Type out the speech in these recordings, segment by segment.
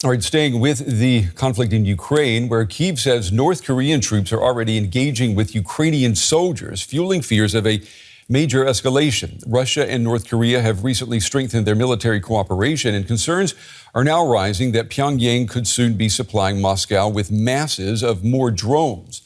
All right, staying with the conflict in Ukraine, where Kyiv says North Korean troops are already engaging with Ukrainian soldiers, fueling fears of a major escalation. Russia and North Korea have recently strengthened their military cooperation, and concerns are now rising that Pyongyang could soon be supplying Moscow with masses of more drones.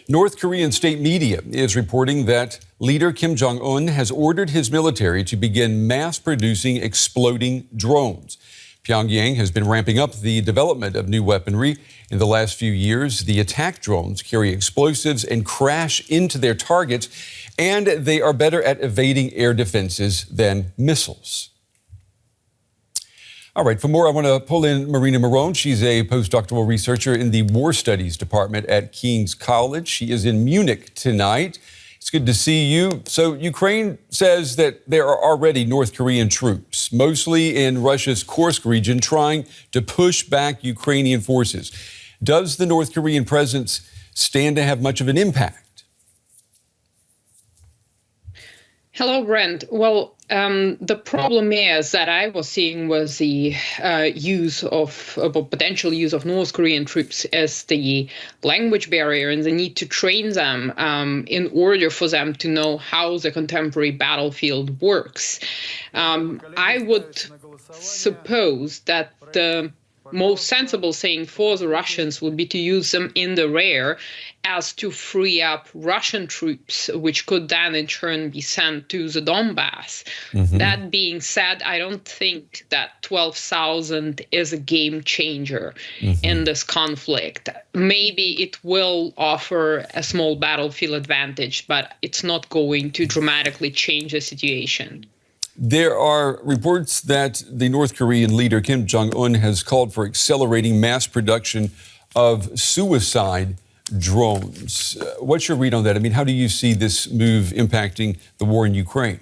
North Korean state media is reporting that leader Kim Jong Un has ordered his military to begin mass producing exploding drones. Pyongyang has been ramping up the development of new weaponry. In the last few years, the attack drones carry explosives and crash into their targets, and they are better at evading air defenses than missiles. All right, for more, I want to pull in Marina Miron. She's a postdoctoral researcher in the War Studies Department at King's College. She is in Munich tonight. It's good to see you. So Ukraine says that there are already North Korean troops, mostly in Russia's Kursk region, trying to push back Ukrainian forces. Does the North Korean presence stand to have much of an impact? Hello, Brent. Well, the problem is that I was seeing was the potential use of North Korean troops as the language barrier and the need to train them in order for them to know how the contemporary battlefield works. I would suppose that the most sensible thing for the Russians would be to use them in the rear as to free up Russian troops, which could then in turn be sent to the Donbass. That being said, I don't think that 12,000 is a game changer in this conflict. Maybe it will offer a small battlefield advantage, but it's not going to dramatically change the situation. There are reports that the North Korean leader Kim Jong Un has called for accelerating mass production of suicide drones. What's your read on that? I mean, how do you see this move impacting the war in Ukraine?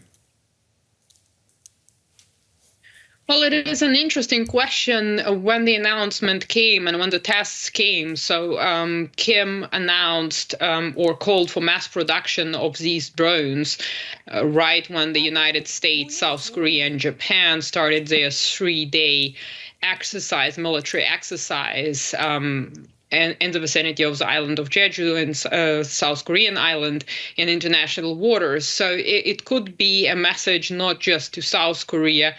Well, it is an interesting question when the announcement came and when the tests came. So Kim announced or called for mass production of these drones right when the United States, South Korea, and Japan started their 3-day military exercise in the vicinity of the island of Jeju and South Korean island in international waters. So it could be a message not just to South Korea,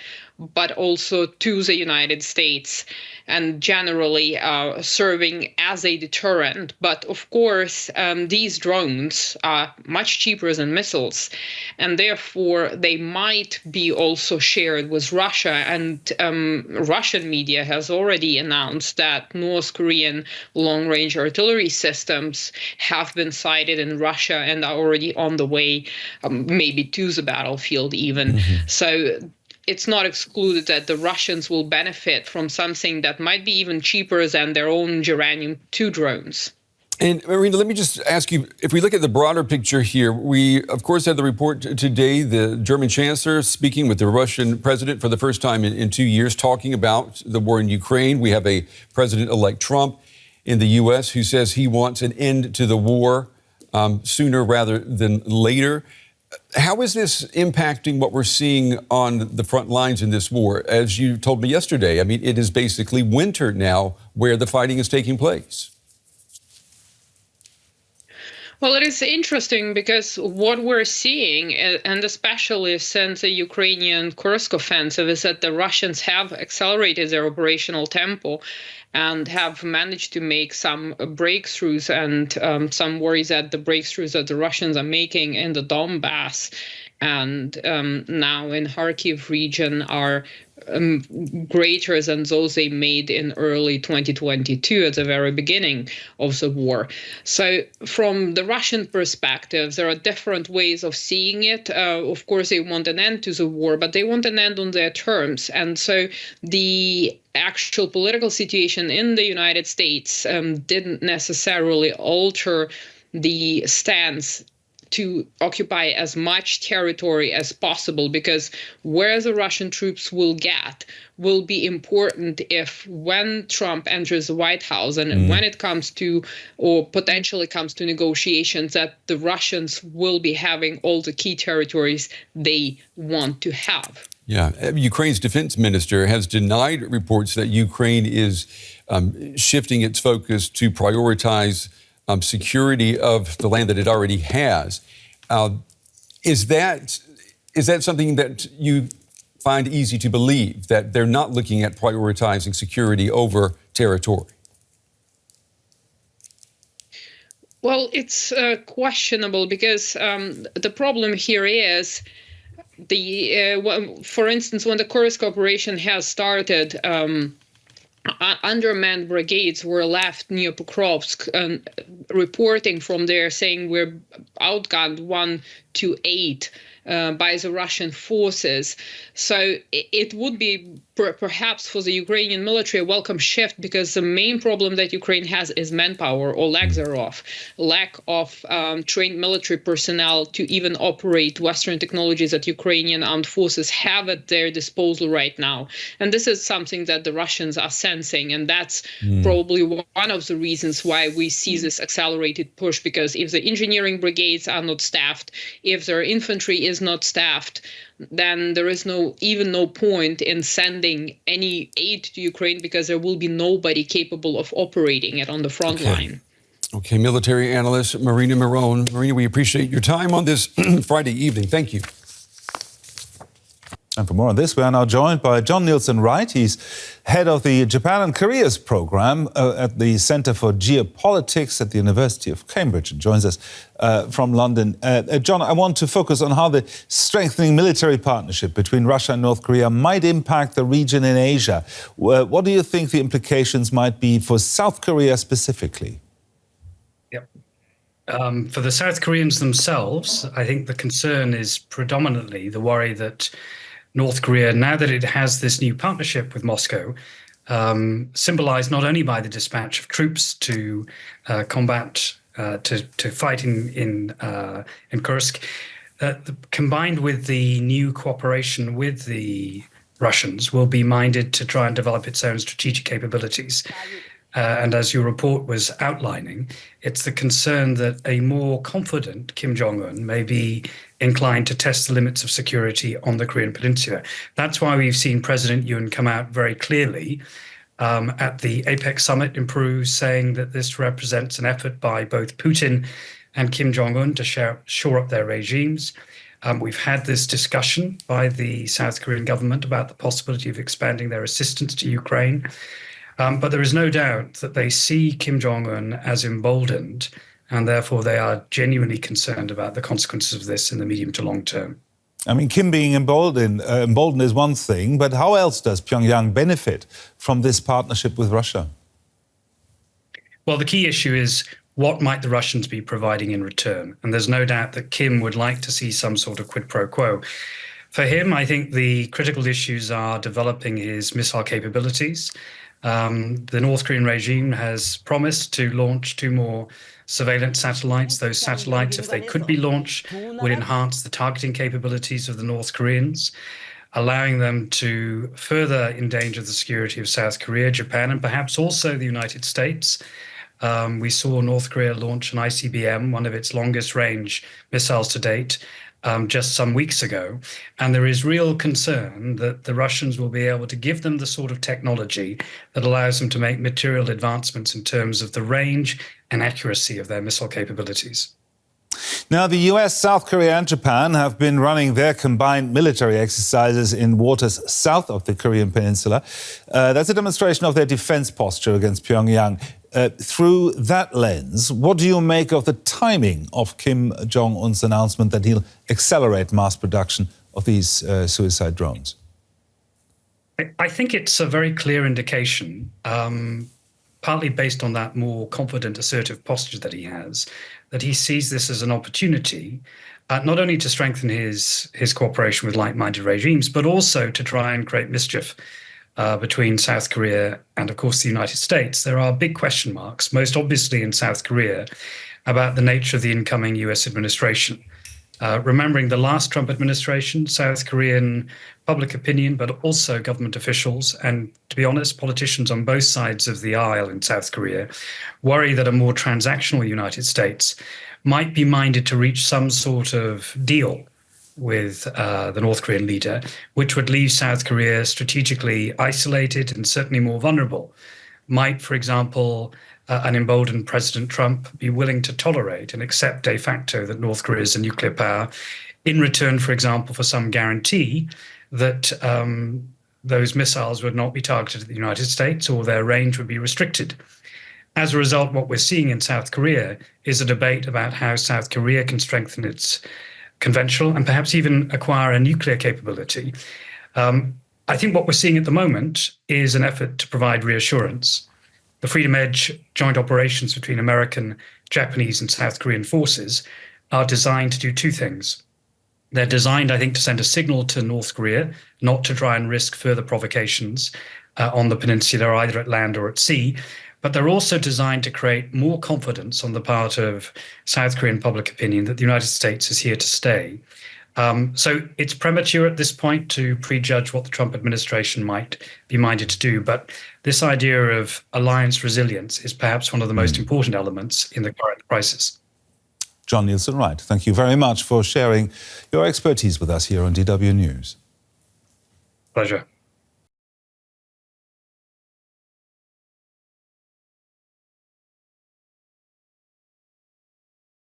but also to the United States, and generally serving as a deterrent. But of course, these drones are much cheaper than missiles, and therefore they might be also shared with Russia. And Russian media has already announced that North Korean long-range artillery systems have been sighted in Russia and are already on the way, maybe to the battlefield even. So it's not excluded that the Russians will benefit from something that might be even cheaper than their own Uranium-2 drones. And Marina, let me just ask you, if we look at the broader picture here, we, of course, had the report today, the German chancellor speaking with the Russian president for the first time in 2 years, talking about the war in Ukraine. We have a President-elect Trump in the U.S. who says he wants an end to the war sooner rather than later. How is this impacting what we're seeing on the front lines in this war? As you told me yesterday, I mean, it is basically winter now where the fighting is taking place. Well, it is interesting because what we're seeing, and especially since the Ukrainian Kursk offensive, is that the Russians have accelerated their operational tempo and have managed to make some breakthroughs, and some worries that the breakthroughs that the Russians are making in the Donbass and now in Kharkiv region are greater than those they made in early 2022 at the very beginning of the war. So from the Russian perspective, there are different ways of seeing it. Of course, they want an end to the war, but they want an end on their terms. And so the actual political situation in the United States didn't necessarily alter the stance to occupy as much territory as possible, because where the Russian troops will get will be important if when Trump enters the White House and when it comes to, or potentially comes to negotiations, that the Russians will be having all the key territories they want to have. Yeah, Ukraine's defense minister has denied reports that Ukraine is shifting its focus to prioritize security of the land that it already has. Is that something that you find easy to believe, that they're not looking at prioritizing security over territory? Well, it's questionable, because the problem here is for instance, when the Kursk operation has started, undermanned brigades were left near Pokrovsk, reporting from there saying we're outgunned 1-8 by the Russian forces. So it would be perhaps for the Ukrainian military a welcome shift, because the main problem that Ukraine has is manpower, or lack thereof, lack of trained military personnel to even operate Western technologies that Ukrainian armed forces have at their disposal right now. And this is something that the Russians are sensing, and that's probably one of the reasons why we see this accelerated push, because if the engineering brigades are not staffed, if their infantry is not staffed, then there is no point in sending any aid to Ukraine, because there will be nobody capable of operating it on the front line. Okay, military analyst Marina Miron. Marina, we appreciate your time on this Friday evening. Thank you. And for more on this, we are now joined by John-Nilsson Wright. He's head of the Japan and Korea's program at the Center for Geopolitics at the University of Cambridge, and joins us from London. John, I want to focus on how the strengthening military partnership between Russia and North Korea might impact the region in Asia. What do you think the implications might be for South Korea specifically? Yep. For the South Koreans themselves, I think the concern is predominantly the worry that North Korea, now that it has this new partnership with Moscow, symbolized not only by the dispatch of troops to combat, to fight in Kursk, combined with the new cooperation with the Russians, will be minded to try and develop its own strategic capabilities. And as your report was outlining, it's the concern that a more confident Kim Jong Un may be inclined to test the limits of security on the Korean Peninsula. That's why we've seen President Yoon come out very clearly at the APEC summit in Peru, saying that this represents an effort by both Putin and Kim Jong Un to shore up their regimes. We've had this discussion by the South Korean government about the possibility of expanding their assistance to Ukraine. But there is no doubt that they see Kim Jong Un as emboldened, and therefore they are genuinely concerned about the consequences of this in the medium to long term. I mean, Kim being emboldened is one thing, but how else does Pyongyang benefit from this partnership with Russia? Well, the key issue is, what might the Russians be providing in return? And there's no doubt that Kim would like to see some sort of quid pro quo. For him, I think the critical issues are developing his missile capabilities. The North Korean regime has promised to launch 2 more surveillance satellites. Those satellites, if they could be launched, would enhance the targeting capabilities of the North Koreans, allowing them to further endanger the security of South Korea, Japan, and perhaps also the United States. We saw North Korea launch an ICBM, one of its longest range missiles to date, just some weeks ago. And there is real concern that the Russians will be able to give them the sort of technology that allows them to make material advancements in terms of the range and accuracy of their missile capabilities. Now, the US, South Korea and Japan have been running their combined military exercises in waters south of the Korean Peninsula. That's a demonstration of their defense posture against Pyongyang. Through that lens, what do you make of the timing of Kim Jong-un's announcement that he'll accelerate mass production of these suicide drones? I think it's a very clear indication, partly based on that more confident, assertive posture that he has, that he sees this as an opportunity, not only to strengthen his cooperation with like-minded regimes, but also to try and create mischief between South Korea and, of course, the United States. There are big question marks, most obviously in South Korea, about the nature of the incoming US administration. Remembering the last Trump administration, South Korean public opinion, but also government officials, and to be honest, politicians on both sides of the aisle in South Korea, worry that a more transactional United States might be minded to reach some sort of deal with the North Korean leader, which would leave South Korea strategically isolated and certainly more vulnerable. Might, for example, an emboldened President Trump be willing to tolerate and accept de facto that North Korea is a nuclear power in return, for example, for some guarantee that those missiles would not be targeted at the United States or their range would be restricted. As a result, what we're seeing in South Korea is a debate about how South Korea can strengthen its conventional and perhaps even acquire a nuclear capability. I think what we're seeing at the moment is an effort to provide reassurance. The Freedom Edge joint operations between American, Japanese, and South Korean forces are designed to do two things. They're designed, I think, to send a signal to North Korea not to try and risk further provocations on the peninsula, either at land or at sea. But they're also designed to create more confidence on the part of South Korean public opinion that the United States is here to stay. So it's premature at this point to prejudge what the Trump administration might be minded to do. But this idea of alliance resilience is perhaps one of the most important elements in the current crisis. John-Nilsson, Wright, thank you very much for sharing your expertise with us here on DW News. Pleasure.